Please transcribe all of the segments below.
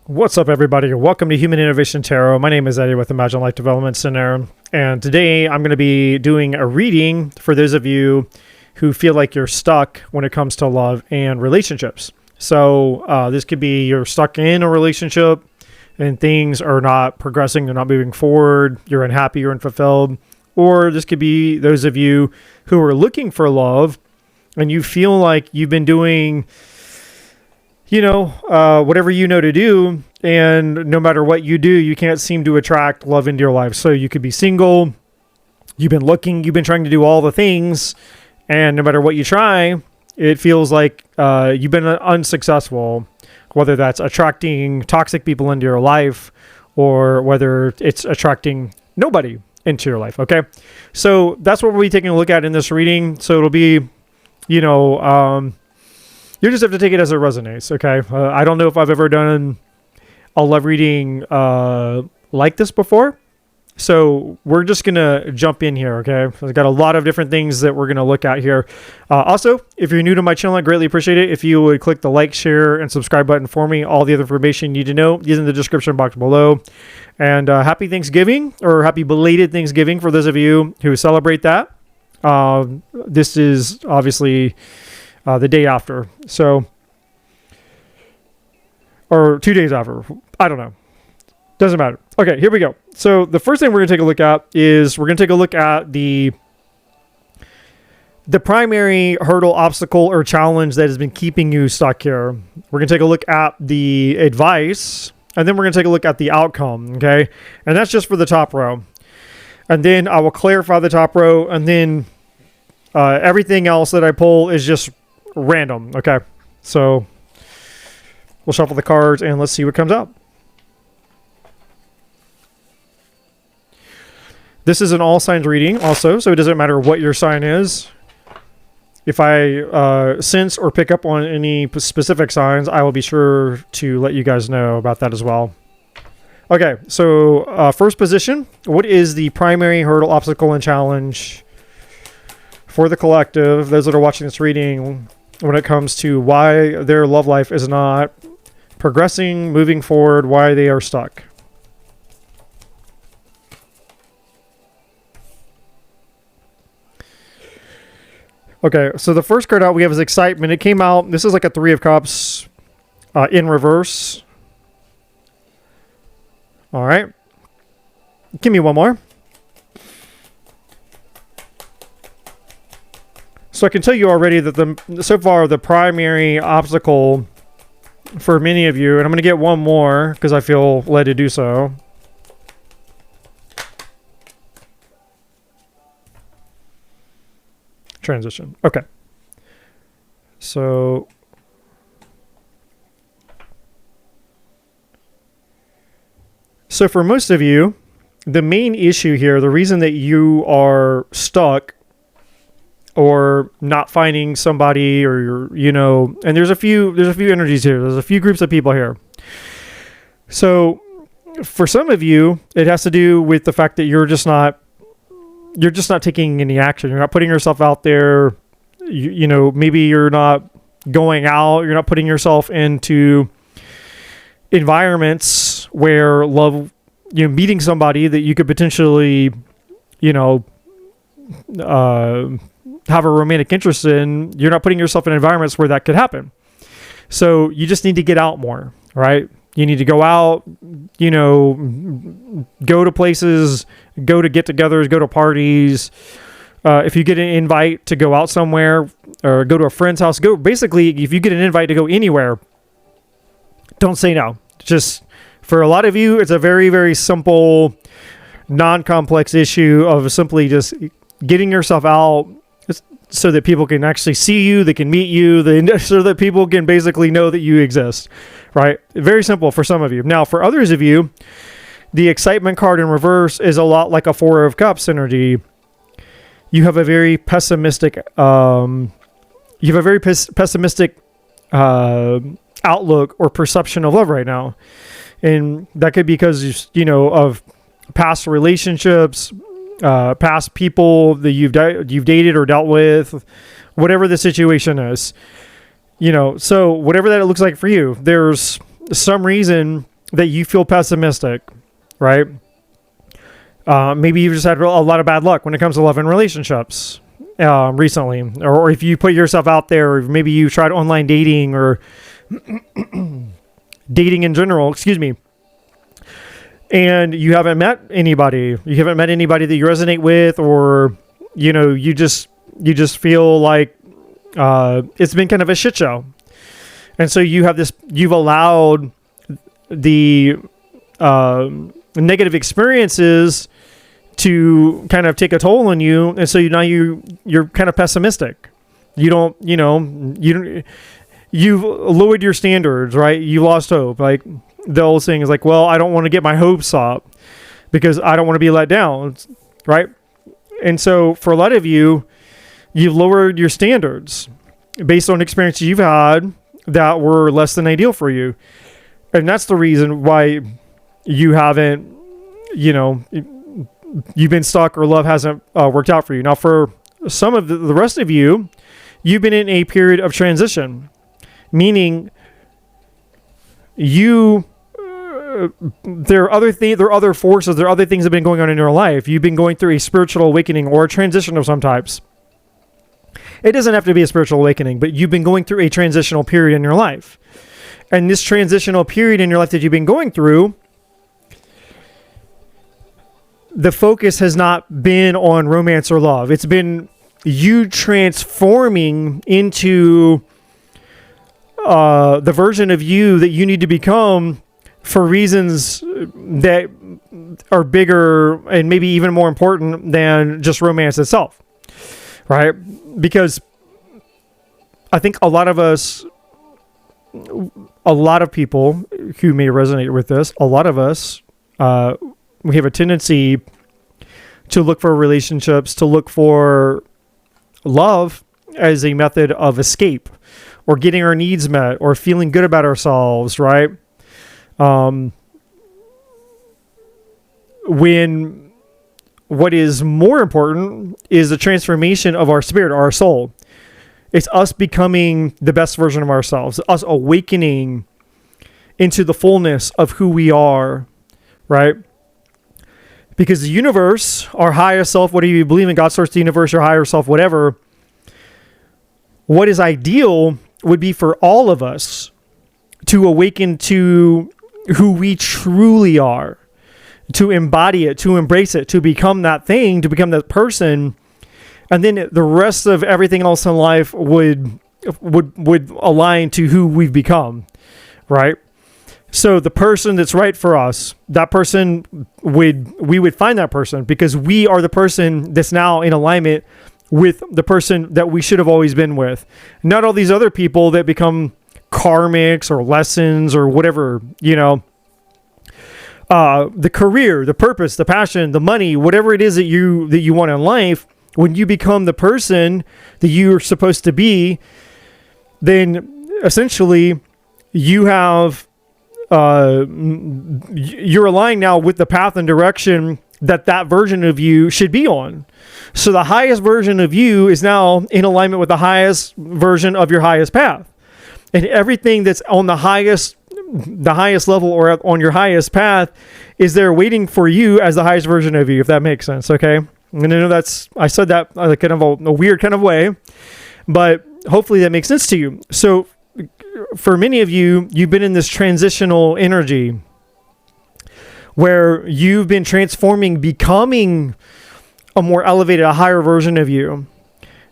What's up, everybody? Welcome to Human Innovation Tarot. My name is Eddie with Imagine Life Development Center, and today I'm going to be doing a reading for those of you who feel like you're stuck when it comes to love and relationships. So this could be you're stuck in a relationship and things are not progressing, they're not moving forward, you're unhappy, you're unfulfilled, or this could be those of you who are looking for love and you feel like you've been doing whatever you know to do, and no matter what you do, you can't seem to attract love into your life. So you could be single, you've been looking, you've been trying to do all the things, and no matter what you try, it feels like you've been unsuccessful, whether that's attracting toxic people into your life or whether it's attracting nobody into your life. Okay. So that's what we'll be taking a look at in this reading. So it'll be, you just have to take it as it resonates, okay? I don't know if I've ever done a love reading like this before. So we're just going to jump in here, okay? I've got a lot of different things that we're going to look at here. Also, if you're new to my channel, I greatly appreciate it if you would click the like, share, and subscribe button for me. All the other information you need to know is in the description box below. And happy Thanksgiving, or happy belated Thanksgiving for those of you who celebrate that. This is obviously the day after, or 2 days after. I don't know. Doesn't matter. Okay, here we go. So the first thing we're going to take a look at is we're going to take a look at the primary hurdle, obstacle, or challenge that has been keeping you stuck here. We're going to take a look at the advice, and then we're going to take a look at the outcome, okay? And that's just for the top row. And then I will clarify the top row, and then everything else that I pull is just random. Okay, so we'll shuffle the cards and let's see what comes out. This is an all signs reading also, so it doesn't matter what your sign is. If I sense or pick up on any specific signs, I will be sure to let you guys know about that as well. Okay, so first position, what is the primary hurdle, obstacle, and challenge for the collective, those that are watching this reading, when it comes to why their love life is not progressing, moving forward, why they are stuck? Okay, so the first card out we have is excitement. It came out, this is like a 3 of Cups in reverse. All right. Give me one more. So I can tell you already that so far the primary obstacle for many of you, and I'm going to get one more because I feel led to do so. Transition. Okay. So for most of you, the main issue here, the reason that you are stuck or not finding somebody, or and there's a few energies here. There's a few groups of people here. So for some of you, it has to do with the fact that you're just not taking any action. You're not putting yourself out there. Maybe you're not going out. You're not putting yourself into environments where love, meeting somebody that you could potentially, have a romantic interest in. You're not putting yourself in environments where that could happen. So you just need to get out more, right? You need to go out, go to places, go to get-togethers, go to parties. If you get an invite to go out somewhere or go to a friend's house, basically, if you get an invite to go anywhere, don't say no. Just, for a lot of you, it's a very, very simple, non-complex issue of simply just getting yourself out so that people can actually see you, they can meet you, so that people can basically know that you exist, right? Very simple for some of you. Now, for others of you, the excitement card in reverse is a lot like a 4 of Cups energy. You have a very pessimistic, outlook or perception of love right now. And that could be because, of past relationships, past people that you've dated or dealt with, whatever the situation is, so whatever that looks like for you, there's some reason that you feel pessimistic, right? Maybe you've just had a lot of bad luck when it comes to love and relationships recently, or if you put yourself out there, or maybe you tried online dating or dating in general, and you haven't met anybody. You haven't met anybody that you resonate with, or you just feel like it's been kind of a shit show. And so you've allowed the negative experiences to kind of take a toll on you, and so now you're kind of pessimistic. You've lowered your standards, right? You lost hope. Like the old saying is like, well, I don't want to get my hopes up because I don't want to be let down, right? And so for a lot of you, you've lowered your standards based on experiences you've had that were less than ideal for you. And that's the reason why you haven't, you've been stuck, or love hasn't worked out for you. Now, for some of the rest of you, you've been in a period of transition, meaning there are other forces, there are other things that have been going on in your life. You've been going through a spiritual awakening or a transition of some types. It doesn't have to be a spiritual awakening, but you've been going through a transitional period in your life. And this transitional period in your life that you've been going through, the focus has not been on romance or love. It's been you transforming into the version of you that you need to become for reasons that are bigger and maybe even more important than just romance itself, right? Because I think a lot of people who may resonate with this, a lot of us, we have a tendency to look for relationships, to look for love as a method of escape or getting our needs met or feeling good about ourselves, right? When what is more important is the transformation of our spirit, our soul. It's us becoming the best version of ourselves, us awakening into the fullness of who we are, right? Because the universe, our higher self, whatever you believe in, God, source, the universe, your higher self, whatever, what is ideal would be for all of us to awaken to who we truly are, to embody it, to embrace it, to become that thing, to become that person. And then the rest of everything else in life would align to who we've become, right? So the person that's right for us, that person we would find that person because we are the person that's now in alignment with the person that we should have always been with. Not all these other people that become karmics or lessons or whatever, the career, the purpose, the passion, the money, whatever it is that you want in life. When you become the person that you're supposed to be, then essentially you have you're aligning now with the path and direction that version of you should be on. So the highest version of you is now in alignment with the highest version of your highest path. And everything that's on the highest level or on your highest path is there waiting for you as the highest version of you, if that makes sense, okay? And I know I said that kind of a weird kind of way, but hopefully that makes sense to you. So for many of you, you've been in this transitional energy where you've been transforming, becoming a more elevated, a higher version of you.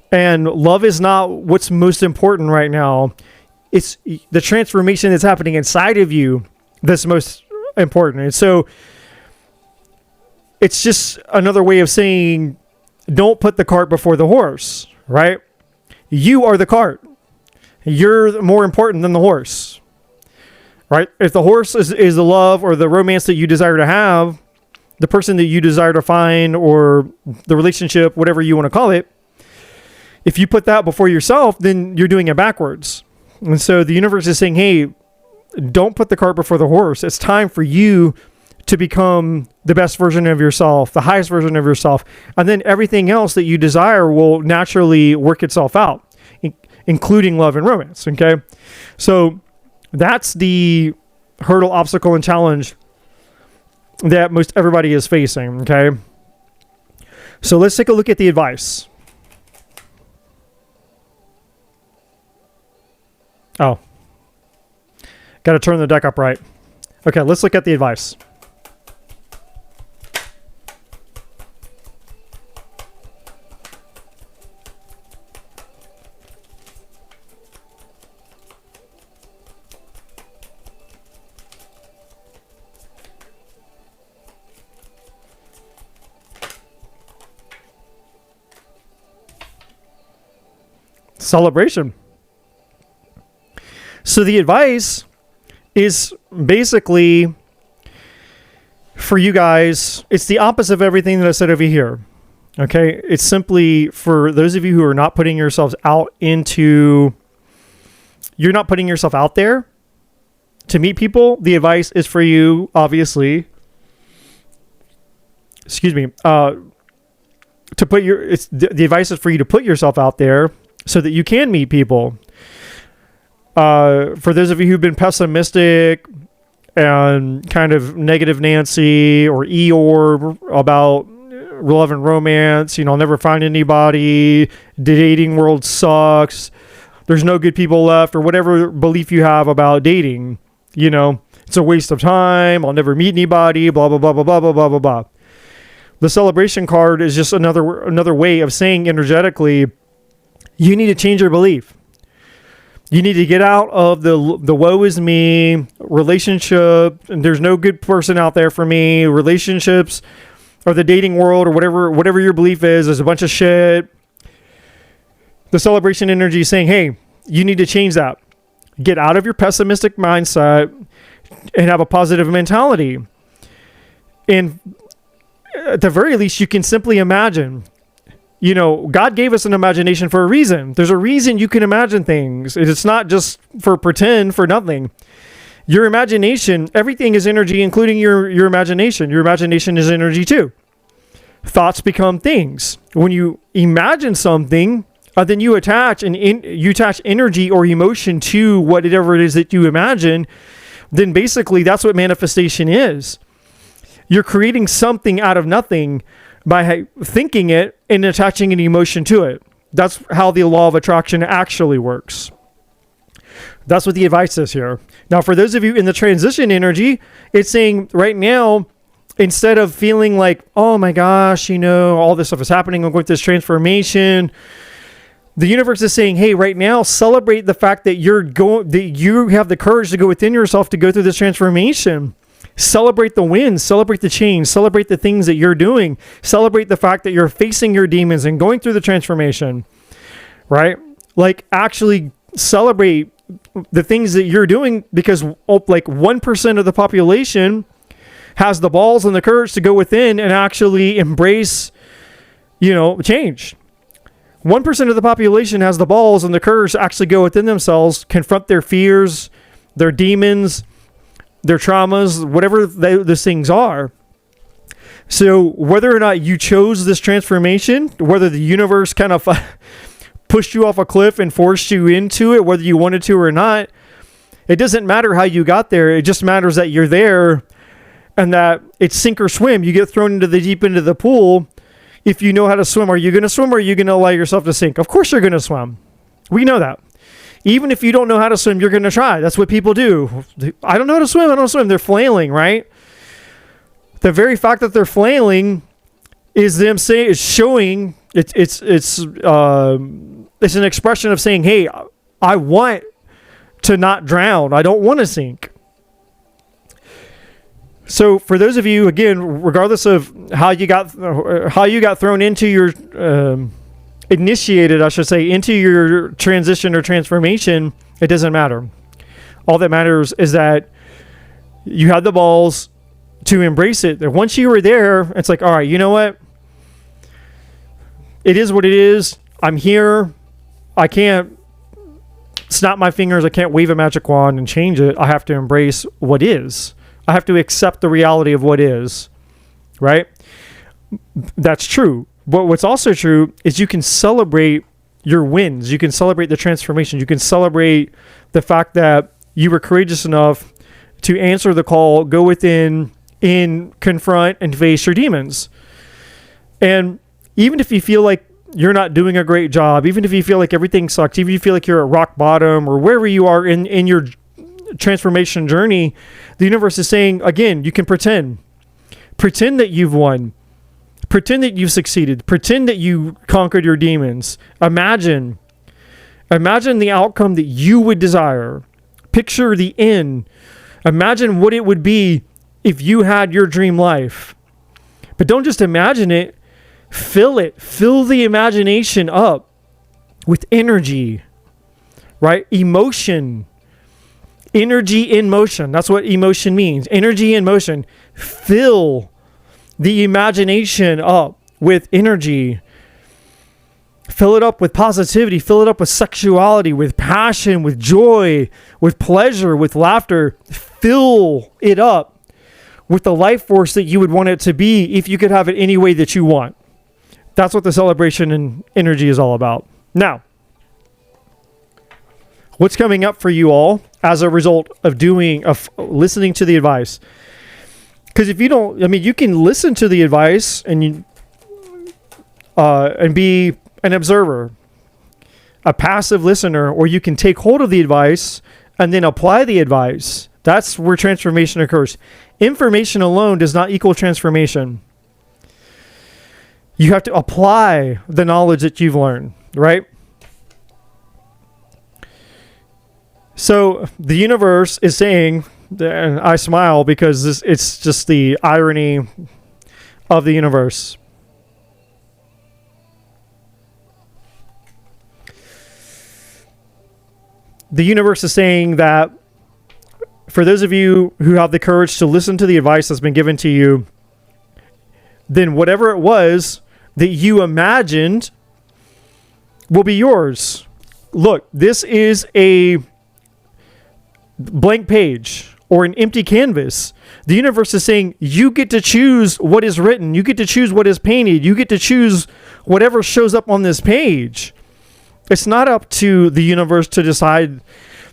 And love is not what's most important right now. It's the transformation that's happening inside of you that's most important. And so it's just another way of saying, don't put the cart before the horse, right? You are the cart. You're more important than the horse, right? If the horse is the love or the romance that you desire to have, the person that you desire to find, or the relationship, whatever you want to call it, if you put that before yourself, then you're doing it backwards. And so the universe is saying, hey, don't put the cart before the horse. It's time for you to become the best version of yourself, the highest version of yourself. And then everything else that you desire will naturally work itself out, including love and romance. Okay. So that's the hurdle, obstacle, and challenge that most everybody is facing, okay? So let's take a look at the advice. Oh. Got to turn the deck up right. Okay, let's look at the advice. Celebration. So the advice is basically for you guys, it's the opposite of everything that I said over here. Okay? It's simply for those of you who are not putting yourselves out into, you're not putting yourself out there to meet people. The advice is for you, obviously, to put your, it's the advice is for you to put yourself out there so that you can meet people. For those of you who've been pessimistic and kind of negative Nancy or Eeyore about love and romance, I'll never find anybody, the dating world sucks, there's no good people left, or whatever belief you have about dating, it's a waste of time, I'll never meet anybody, blah, blah, blah, blah, blah, blah, blah, blah, blah. The celebration card is just another way of saying energetically, you need to change your belief. You need to get out of the woe is me relationship, and there's no good person out there for me. Relationships or the dating world or whatever your belief is a bunch of shit. The celebration energy is saying, hey, you need to change that. Get out of your pessimistic mindset and have a positive mentality. And at the very least, you can simply imagine. God gave us an imagination for a reason. There's a reason you can imagine things. It's not just for pretend, for nothing. Your imagination, everything is energy, including your imagination. Your imagination is energy too. Thoughts become things. When you imagine something, then you attach energy or emotion to whatever it is that you imagine. Then basically, that's what manifestation is. You're creating something out of nothing by thinking it and attaching an emotion to it. That's how the law of attraction actually works. That's what the advice is here. Now, for those of you in the transition energy, it's saying right now, instead of feeling like, oh my gosh, all this stuff is happening, I'm going through this transformation, the universe is saying, hey, right now, celebrate the fact that you have the courage to go within yourself to go through this transformation. Celebrate the wins, celebrate the change, celebrate the things that you're doing, celebrate the fact that you're facing your demons and going through the transformation, right? Like actually celebrate the things that you're doing, because like 1% of the population has the balls and the courage to go within and actually embrace, change. 1% of the population has the balls and the courage to actually go within themselves, confront their fears, their demons, their traumas, whatever those things are. So whether or not you chose this transformation, whether the universe kind of pushed you off a cliff and forced you into it, whether you wanted to or not, it doesn't matter how you got there. It just matters that you're there and that it's sink or swim. You get thrown into the deep end of the pool. If you know how to swim, are you going to swim or are you going to allow yourself to sink? Of course you're going to swim. We know that. Even if you don't know how to swim, you're going to try. That's what people do. I don't know how to swim. I don't swim. They're flailing, right? The very fact that they're flailing is them showing it's an expression of saying, hey, I want to not drown. I don't want to sink. So for those of you, again, regardless of how you got thrown into your initiated, I should say, into your transition or transformation, it doesn't matter. All that matters is that you had the balls to embrace it. And once you were there, it's like, all right, you know what? It is what it is. I'm here. I can't snap my fingers. I can't wave a magic wand and change it. I have to embrace what is. I have to accept the reality of what is, right? That's true. But what's also true is you can celebrate your wins. You can celebrate the transformation. You can celebrate the fact that you were courageous enough to answer the call, go within, and confront and face your demons. And even if you feel like you're not doing a great job, even if you feel like everything sucks, even if you feel like you're at rock bottom or wherever you are in your transformation journey, the universe is saying, again, you can pretend that you've won, pretend that you've succeeded, pretend that you conquered your demons. Imagine the outcome that you would desire. Picture the end. Imagine what it would be if you had your dream life. But don't just imagine it, fill it. Fill the imagination up with energy, right? Emotion. Energy in motion. That's what emotion means. Energy in motion. Fill the imagination up with energy. Fill it up with positivity. Fill it up with sexuality, with passion, with joy, with pleasure, with laughter. Fill it up with the life force that you would want it to be if you could have it any way that you want. That's what the celebration and energy is all about. Now, what's coming up for you all as a result of listening to the advice? Because if you don't, you can listen to the advice and be an observer, a passive listener, or you can take hold of the advice and then apply the advice. That's where transformation occurs. Information alone does not equal transformation. You have to apply the knowledge that you've learned, right? So the universe is saying, and I smile because it's just the irony of the universe. The universe is saying that for those of you who have the courage to listen to the advice that's been given to you, then whatever it was that you imagined will be yours. Look, this is a blank page or an empty canvas. The universe is saying you get to choose what is written. You get to choose what is painted. You get to choose whatever shows up on this page. It's not up to the universe to decide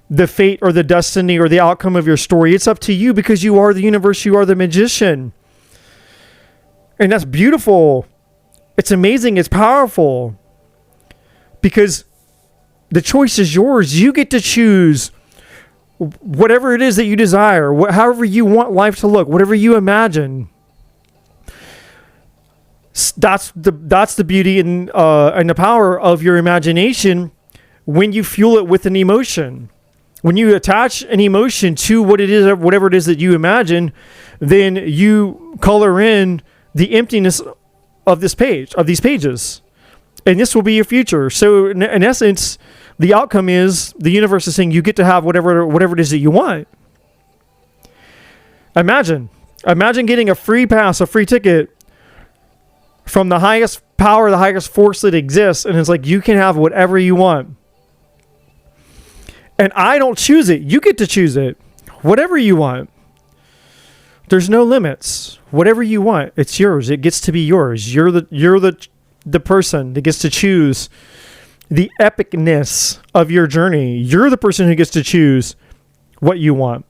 the fate or the destiny or the outcome of your story. It's up to you because you are the universe. You are the magician. And that's beautiful. It's amazing. It's powerful. Because the choice is yours. You get to choose whatever it is that you desire, however you want life to look, whatever you imagine. That's the beauty and the power of your imagination when you fuel it with an emotion. When you attach an emotion to whatever it is that you imagine, then you color in the emptiness of these pages. And this will be your future. So in essence, the outcome is the universe is saying you get to have whatever it is that you want. Imagine getting a free pass, a free ticket from the highest power, the highest force that exists. And it's like, you can have whatever you want. And I don't choose it. You get to choose it. Whatever you want. There's no limits. Whatever you want, it's yours. It gets to be yours. You're the person that gets to choose the epicness of your journey. You're the person who gets to choose what you want.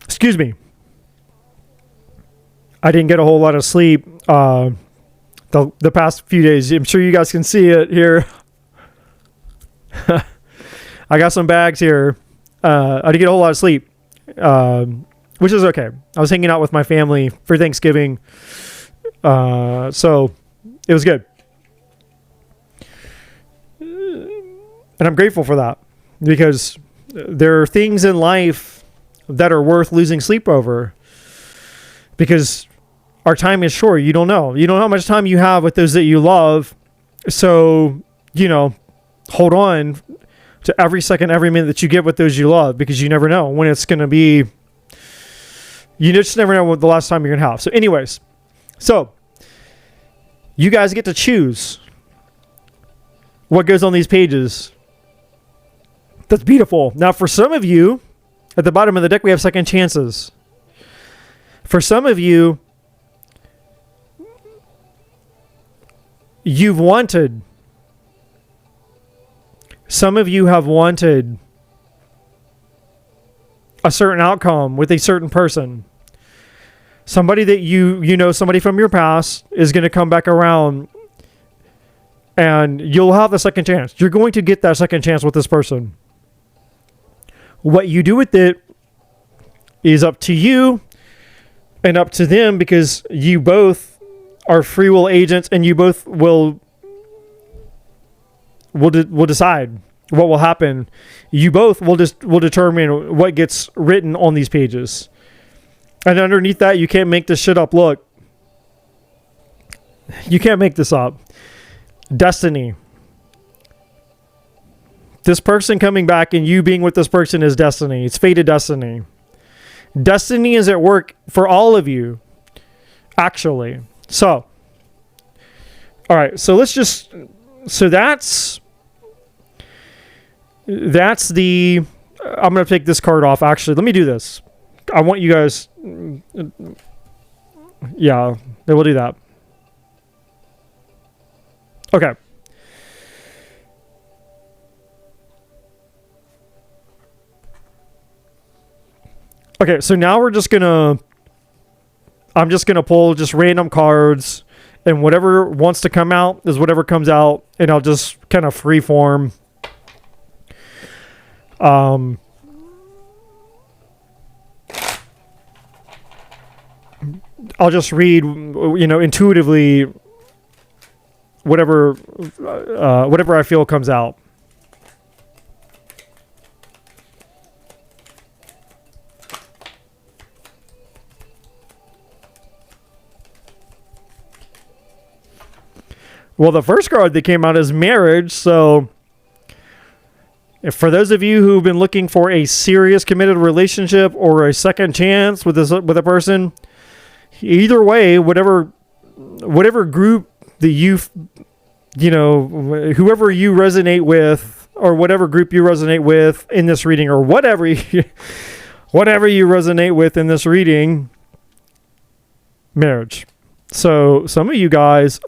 Excuse me. I didn't get a whole lot of sleep the past few days. I'm sure you guys can see it here. I got some bags here. I didn't get a whole lot of sleep, which is okay. I was hanging out with my family for Thanksgiving, so it was good. And I'm grateful for that because there are things in life that are worth losing sleep over because our time is short. You don't know how much time you have with those that you love. So, hold on to every second, every minute that you get with those you love, because you never know when it's going to be, you just never know what the last time you're going to have. So anyways, you guys get to choose what goes on these pages. That's beautiful. Now, for some of you, at the bottom of the deck, we have second chances. For some of you, you've wanted Some of you have wanted a certain outcome with a certain person. Somebody that you know, somebody from your past is going to come back around, and you'll have the second chance. You're going to get that second chance with this person. What you do with it is up to you and up to them, because you both are free will agents, and you both will decide what will happen. You both will determine what gets written on these pages. And underneath that, you can't make this shit up. Look, you can't make this up. Destiny. This person coming back and you being with this person is destiny. It's fated destiny. Destiny is at work for all of you, actually. So, all right. So let's just. So that's the. I'm gonna take this card off. Actually, let me do this. I want you guys. Yeah, we'll do that. Okay. Okay, so now I'm just gonna pull just random cards, and whatever wants to come out is whatever comes out, and I'll just kind of free form. I'll just read, intuitively whatever I feel comes out. Well, the first card that came out is marriage. So, for those of you who've been looking for a serious committed relationship or a second chance with a person, either way, whatever group that whoever you resonate with, or whatever group you resonate with in this reading, or whatever you resonate with in this reading, marriage. So some of you guys,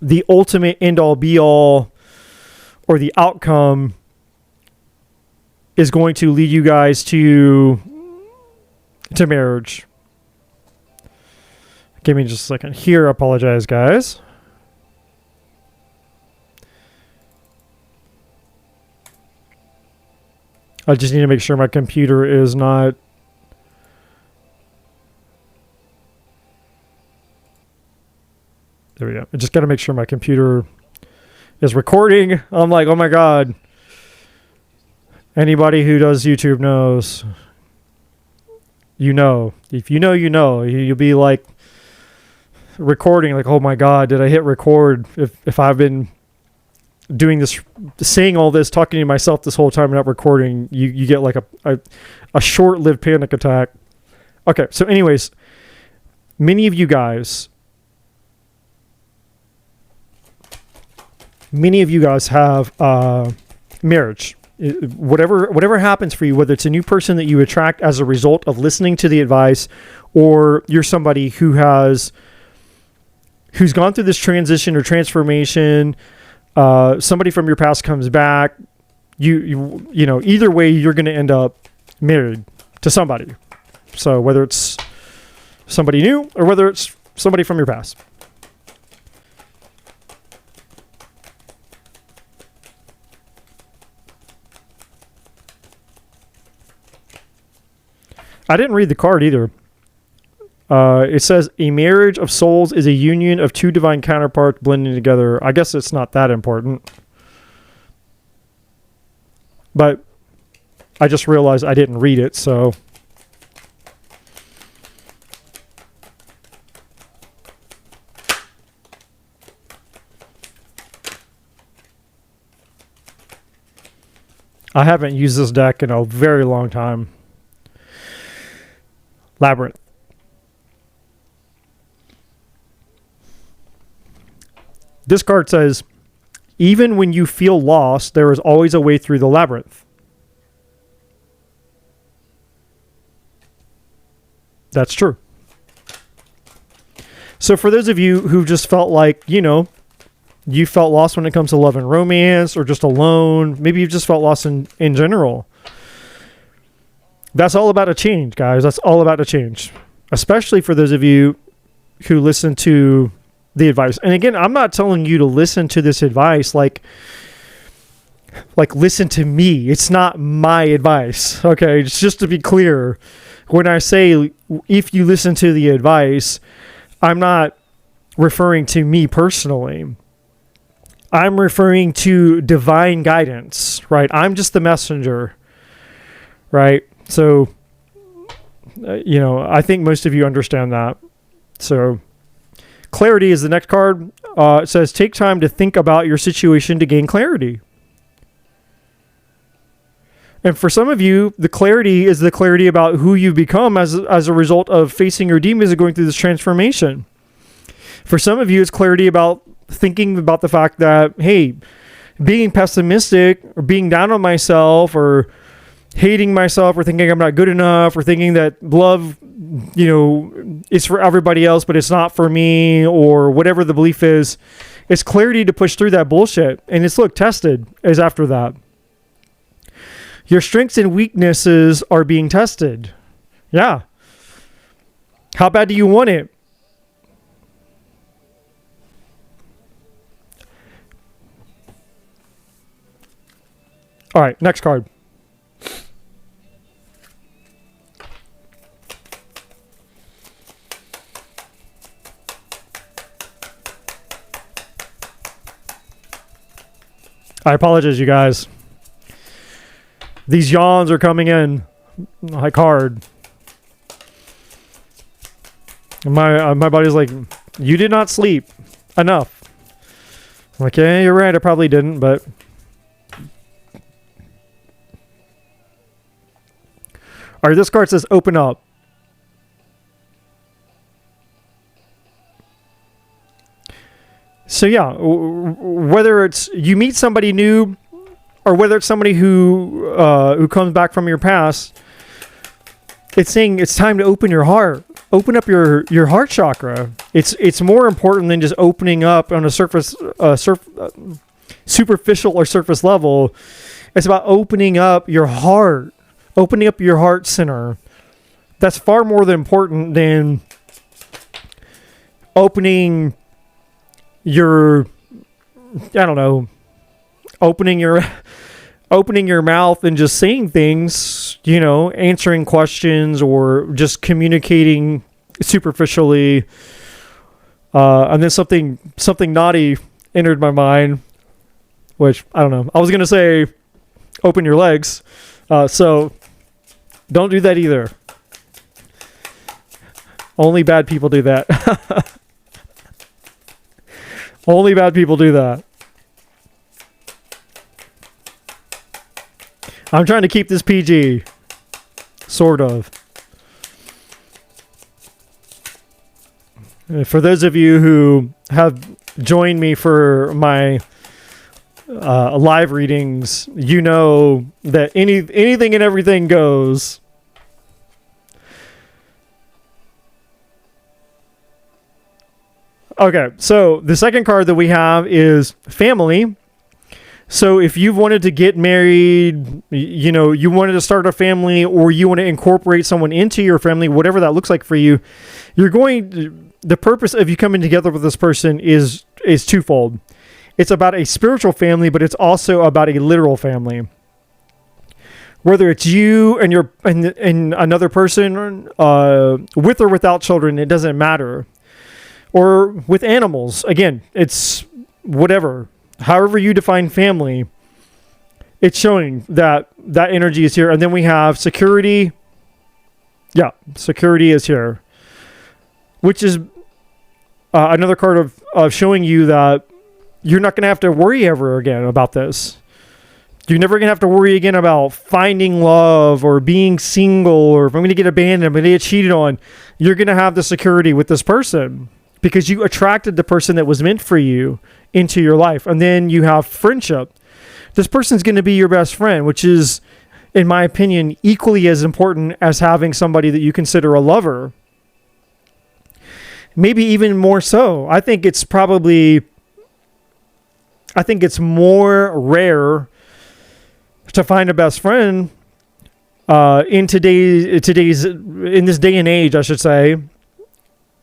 the ultimate end all be all, or the outcome, is going to lead you guys to marriage. Give me just a second here. I apologize, guys. I just need to make sure my computer is not... There we go. I just got to make sure my computer is recording. I'm like, oh my God. Anybody who does YouTube knows. If you know, you'll be like recording, like, oh my God, did I hit record? If I've been doing this, saying all this, talking to myself this whole time and not recording, you get like a short-lived panic attack. Okay, so anyways, many of you guys have marriage. Whatever happens for you, whether it's a new person that you attract as a result of listening to the advice, or you're somebody who's gone through this transition or transformation, somebody from your past comes back, either way, you're going to end up married to somebody. So whether it's somebody new or whether it's somebody from your past. I didn't read the card either. It says, a marriage of souls is a union of two divine counterparts blending together. I guess it's not that important. But I just realized I didn't read it, so... I haven't used this deck in a very long time. Labyrinth. This card says, even when you feel lost, there is always a way through the labyrinth. That's true. So for those of you who just felt like, you felt lost when it comes to love and romance, or just alone. Maybe you've just felt lost in general. That's all about a change, guys. That's all about a change. Especially for those of you who listen to the advice. And again, I'm not telling you to listen to this advice like listen to me. It's not my advice. Okay, it's just to be clear. When I say if you listen to the advice, I'm not referring to me personally. I'm referring to divine guidance, right? I'm just the messenger, right? So, I think most of you understand that. So, clarity is the next card. It says, take time to think about your situation to gain clarity. And for some of you, the clarity is the clarity about who you've become as a result of facing your demons and going through this transformation. For some of you, it's clarity about thinking about the fact that, hey, being pessimistic or being down on myself or hating myself or thinking I'm not good enough or thinking that love, is for everybody else, but it's not for me, or whatever the belief is, it's clarity to push through that bullshit. And it's, tested is after that. Your strengths and weaknesses are being tested. Yeah. How bad do you want it? All right, next card. I apologize, you guys. These yawns are coming in like hard. My body's like, you did not sleep enough. I'm like, yeah, you're right. I probably didn't, but. All right, this card says open up. So yeah, whether it's you meet somebody new, or whether it's somebody who comes back from your past, it's saying it's time to open your heart, open up your heart chakra. It's more important than just opening up on a superficial or surface level. It's about opening up your heart, opening up your heart center. That's far more important than opening your, opening your mouth and just saying things, answering questions or just communicating superficially. And then something naughty entered my mind, which I don't know. I was going to say, open your legs. So don't do that either. Only bad people do that. Only bad people do that. I'm trying to keep this PG. Sort of. For those of you who have joined me for my live readings, you know that anything and everything goes. Okay, so the second card that we have is family. So if you've wanted to get married, you wanted to start a family, or you want to incorporate someone into your family, whatever that looks like for you, the purpose of you coming together with this person is twofold. It's about a spiritual family, but it's also about a literal family. Whether it's you and another person, with or without children, it doesn't matter. Or with animals, again, it's whatever. However you define family, it's showing that energy is here. And then we have security. Yeah, security is here. Which is another card of showing you that you're not going to have to worry ever again about this. You're never going to have to worry again about finding love or being single, or if I'm going to get abandoned, I'm going to get cheated on. You're going to have the security with this person, because you attracted the person that was meant for you into your life. And then you have friendship. This person's going to be your best friend, which is, in my opinion, equally as important as having somebody that you consider a lover. Maybe even more so. I think it's probably I think it's more rare to find a best friend in this day and age, I should say,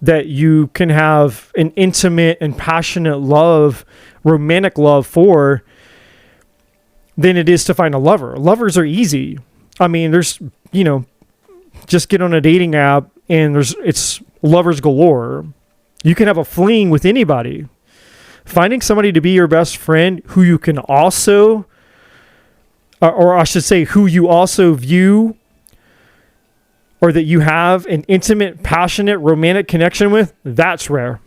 that you can have an intimate and passionate love, romantic love for, than it is to find a lover. Lovers are easy. I mean, there's, just get on a dating app and it's lovers galore. You can have a fling with anybody. Finding somebody to be your best friend who you can also, or I should say, who you also view, or that you have an intimate, passionate, romantic connection with, that's rare.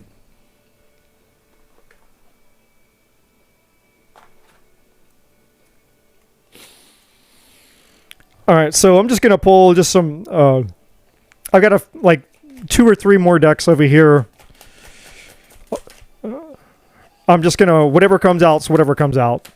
All right, so I'm just going to pull just some, I got like 2 or 3 more decks over here. I'm just going to, whatever comes out, so whatever comes out.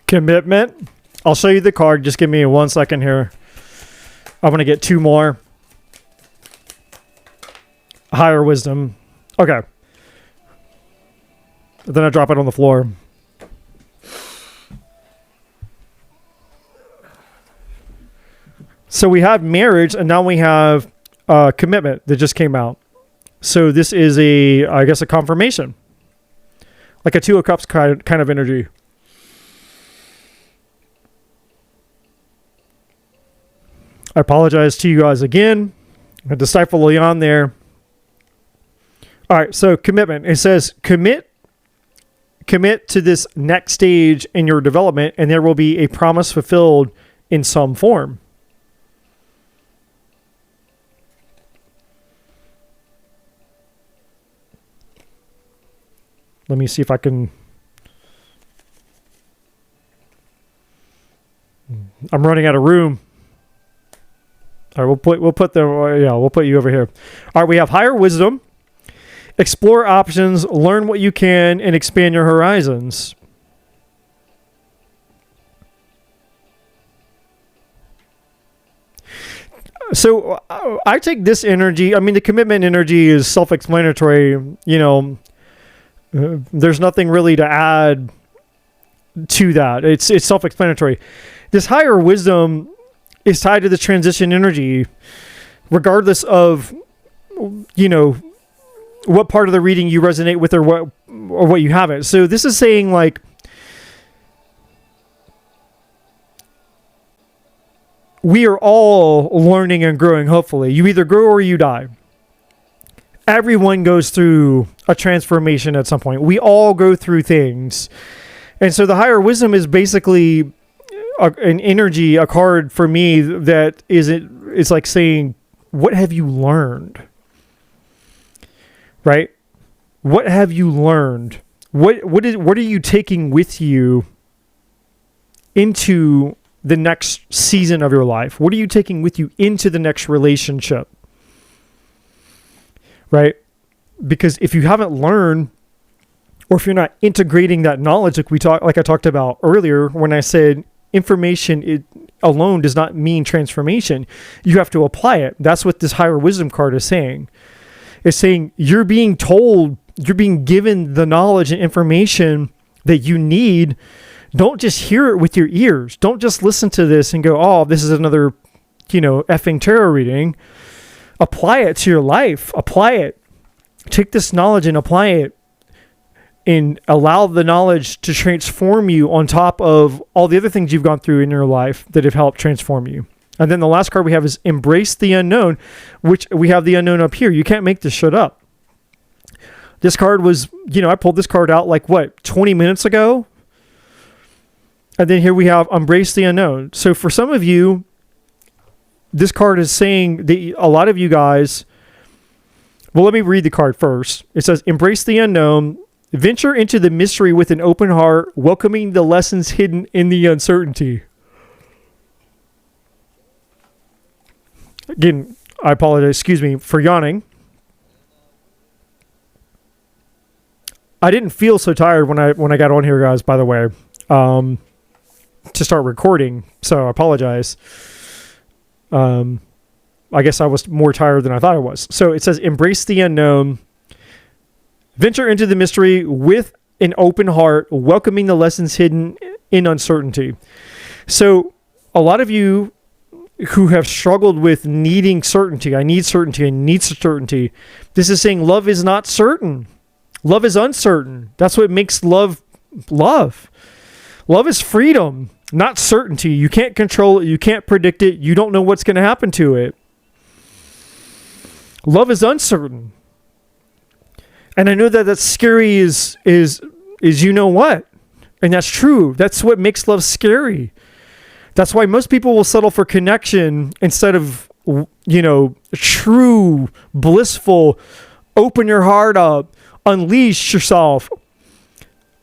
Commitment. I'll show you the card. Just give me 1 second here. I'm going to get 2 more. Higher wisdom. Okay. Then I drop it on the floor. So we have marriage, and now we have commitment that just came out. So this is I guess a confirmation. Like a 2 of Cups kind of energy. I apologize to you guys again. I had to stifle Leon there. All right, so commitment. It says commit to this next stage in your development, and there will be a promise fulfilled in some form. Let me see if I can. I'm running out of room. All right, we'll put you over here. All right, we have higher wisdom, explore options, learn what you can, and expand your horizons. So I take this energy. I mean, the commitment energy is self-explanatory. There's nothing really to add to that. It's self-explanatory. This higher wisdom is tied to the transition energy, regardless of, what part of the reading you resonate with or what you haven't. So this is saying like, we are all learning and growing, hopefully. You either grow or you die. Everyone goes through a transformation at some point. We all go through things. And so the higher wisdom is basically an energy, a card for me that it's like saying, what have you learned? Right? What have you learned? What are you taking with you into the next season of your life? What are you taking with you into the next relationship? Right? Because if you haven't learned, or if you're not integrating that knowledge, like I talked about earlier when I said information alone does not mean transformation. You have to apply it. That's what this higher wisdom card is saying. It's saying you're being given the knowledge and information that you need. Don't just hear it with your ears. Don't just listen to this and go, oh, this is another, effing tarot reading. Apply it to your life. Apply it. Take this knowledge and apply it. And allow the knowledge to transform you on top of all the other things you've gone through in your life that have helped transform you. And then the last card we have is Embrace the Unknown, which we have the unknown up here. You can't make this shit up. This card was, I pulled this card out 20 minutes ago. And then here we have Embrace the Unknown. So for some of you, this card is saying that a lot of you guys Well, let me read the card first. It says, embrace the unknown, venture into the mystery with an open heart, welcoming the lessons hidden in the uncertainty. Again, I apologize, excuse me for yawning. I didn't feel so tired when I got on here, guys, by the way, to start recording, so I apologize. I guess I was more tired than I thought I was. So it says, embrace the unknown, venture into the mystery with an open heart, welcoming the lessons hidden in uncertainty. So a lot of you who have struggled with needing certainty, I need certainty, I need certainty. This is saying love is not certain. Love is uncertain. That's what makes love love. Love is freedom, not certainty. You can't control it. You can't predict it. You don't know what's going to happen to it. Love is uncertain. And I know that that's scary is you know what? And that's true. That's what makes love scary. That's why most people will settle for connection instead of, true, blissful, open your heart up, unleash yourself,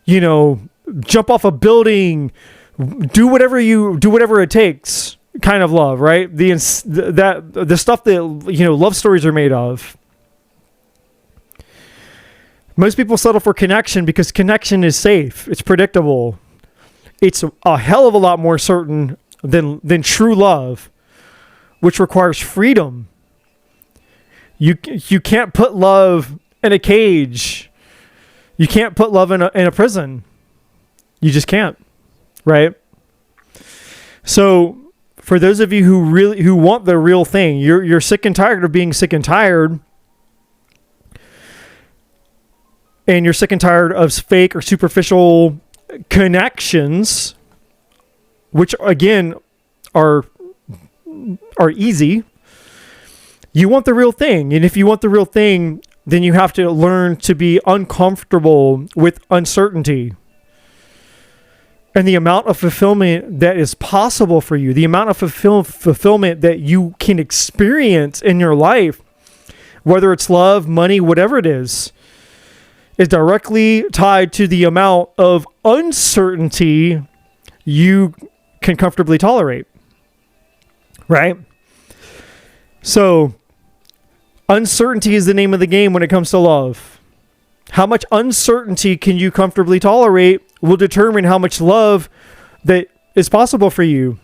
jump off a building, do whatever it takes kind of love, right? The stuff that, love stories are made of. Most people settle for connection because connection is safe. It's predictable. It's a hell of a lot more certain than true love, which requires freedom. You can't put love in a cage. You can't put love in a prison. You just can't, right? So for those of you who want the real thing, you're sick and tired of being sick and tired, and you're sick and tired of fake or superficial connections, which again are easy. You want the real thing, and if you want the real thing, then you have to learn to be uncomfortable with uncertainty. And the amount of fulfillment that is possible for you, the amount of fulfillment that you can experience in your life, whether it's love, money, whatever it is directly tied to the amount of uncertainty you can comfortably tolerate. Right? So, uncertainty is the name of the game when it comes to love. How much uncertainty can you comfortably tolerate will determine how much love that is possible for you.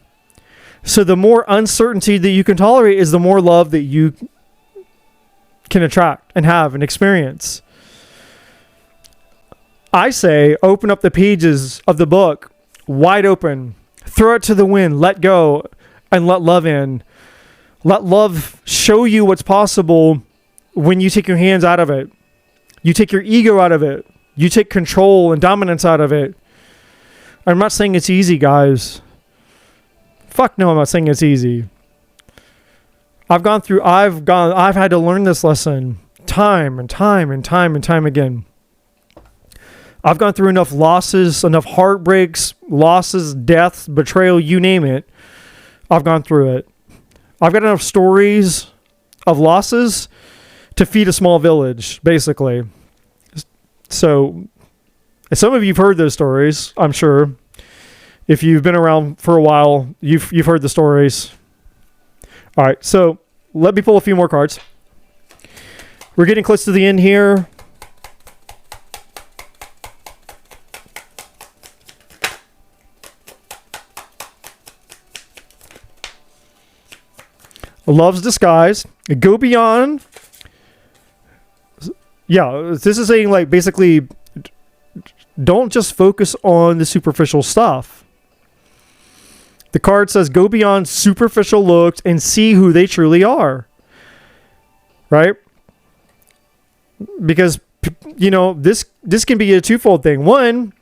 So the more uncertainty that you can tolerate is the more love that you can attract and have and experience. I say, open up the pages of the book wide open, throw it to the wind, let go, and let love in. Let love show you what's possible when you take your hands out of it. You take your ego out of it. You take control and dominance out of it. I'm not saying it's easy, guys. Fuck no, I'm not saying it's easy. I've had to learn this lesson time and time again. I've gone through enough losses, enough heartbreaks, losses, deaths, betrayal, you name it. I've gone through it. I've got enough stories of losses to feed a small village, basically. So, some of you've heard those stories, I'm sure. If you've been around for a while, you've heard the stories. All right, so let me pull a few more cards. We're getting close to the end here. Love's disguise. Go beyond. Yeah, this is saying, like, basically, don't just focus on the superficial stuff. The card says, go beyond superficial looks and see who they truly are. Right? Because, this can be a twofold thing. One,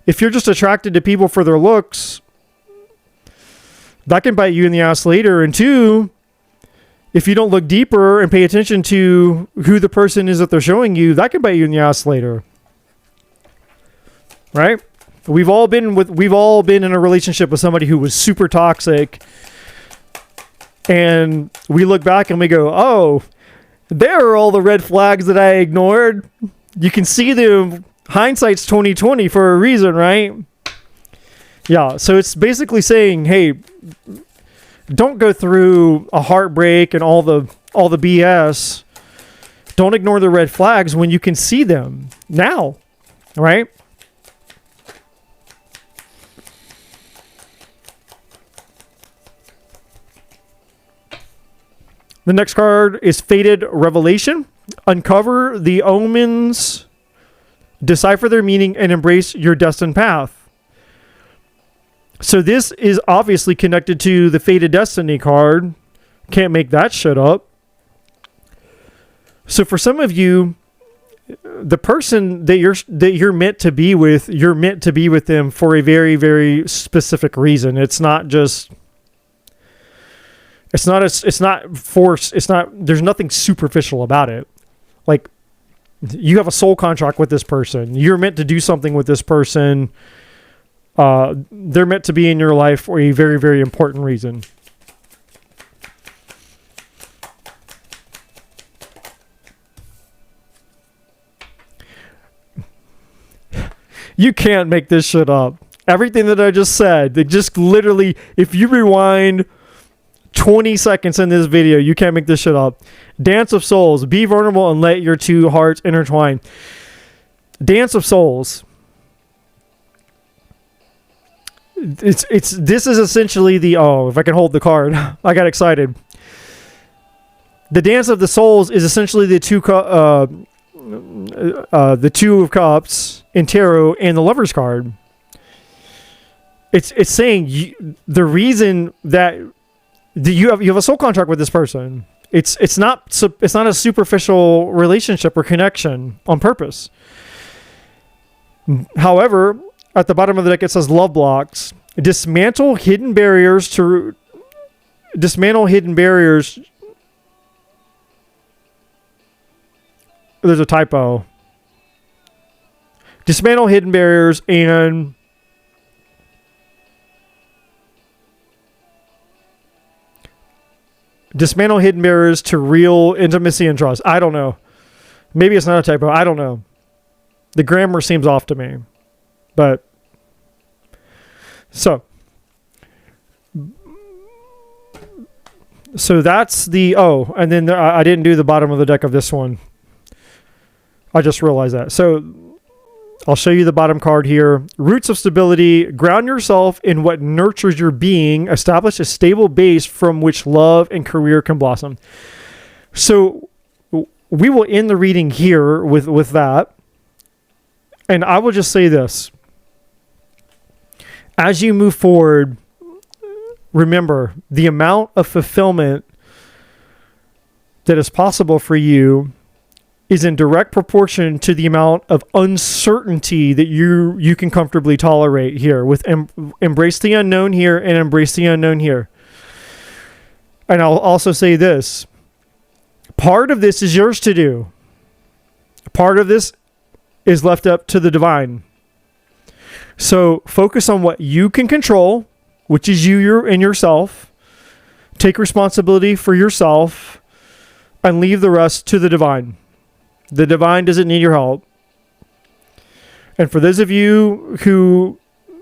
if you're just attracted to people for their looks, that can bite you in the ass later. And two, if you don't look deeper and pay attention to who the person is that they're showing you, that can bite you in the ass later. Right? We've all been in a relationship with somebody who was super toxic, and we look back and we go, "Oh, There are all the red flags that I ignored. You can see them. Hindsight's 2020 for a reason, right? Yeah, so it's basically saying, hey, don't go through a heartbreak and all the BS. Don't ignore the red flags when you can see them now, right? The next card is Fated Revelation. Uncover the omens, decipher their meaning, and embrace your destined path. So this is obviously connected to the Fated Destiny card. Can't make that shit up. So for some of you, the person that you're meant to be with, you're meant to be with them for a very, very specific reason. It's not just... It's not forced. There's nothing superficial about it. Like, you have a soul contract with this person. You're meant to do something with this person. They're meant to be in your life for a very, very important reason. You can't make this shit up. Everything that I just said, they just literally, if you rewind 20 seconds in this video, you can't make this shit up. Dance of Souls. Be vulnerable and let your two hearts intertwine. Dance of Souls. This is essentially the... Oh, if I can hold the card. I got excited. The Dance of the Souls is essentially the Two of Cups in Tarot and the Lover's card. It's saying the reason that you have a soul contract with this person. It's not a superficial relationship or connection on purpose. However, at the bottom of the deck it says love blocks. Dismantle hidden barriers. There's a typo. Dismantle hidden barriers and dismantle hidden barriers to real intimacy and trust. I don't know. Maybe it's not a typo. I don't know. The grammar seems off to me. But so that's the... Oh, and then I didn't do the bottom of the deck of this one. I just realized that. So I'll show you the bottom card here. Roots of stability. Ground yourself in what nurtures your being. Establish a stable base from which love and career can blossom. So we will end the reading here with that. And I will just say this. As you move forward, remember the amount of fulfillment that is possible for you is in direct proportion to the amount of uncertainty that you can comfortably tolerate here. With embrace the unknown here and embrace the unknown here. And I'll also say this. Part of this is yours to do. Part of this is left up to the divine. So focus on what you can control, which is you and yourself. Take responsibility for yourself and leave the rest to the divine. The divine doesn't need your help. And for those of you who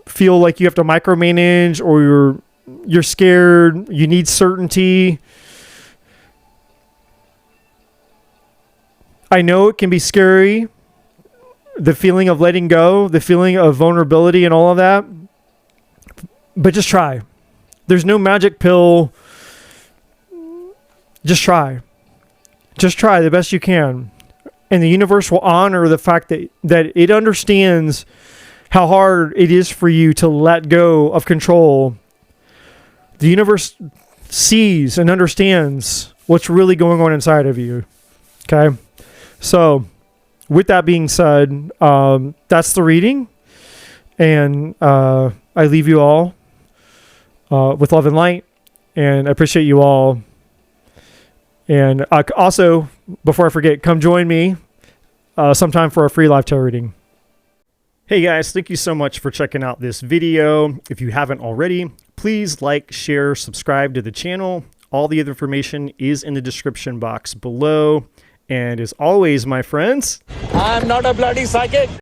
feel like you have to micromanage or you're scared, you need certainty, I know it can be scary, the feeling of letting go, the feeling of vulnerability and all of that, but just try. There's no magic pill. Just try. Just try the best you can. And the universe will honor the fact that it understands how hard it is for you to let go of control. The universe sees and understands what's really going on inside of you. Okay? So, with that being said, that's the reading. And I leave you all with love and light. And I appreciate you all. And also, before I forget, come join me sometime for a free live tarot reading. Hey guys, thank you so much for checking out this video. If you haven't already, please like, share, subscribe to the channel. All the other information is in the description box below. And as always, my friends, I'm not a bloody psychic.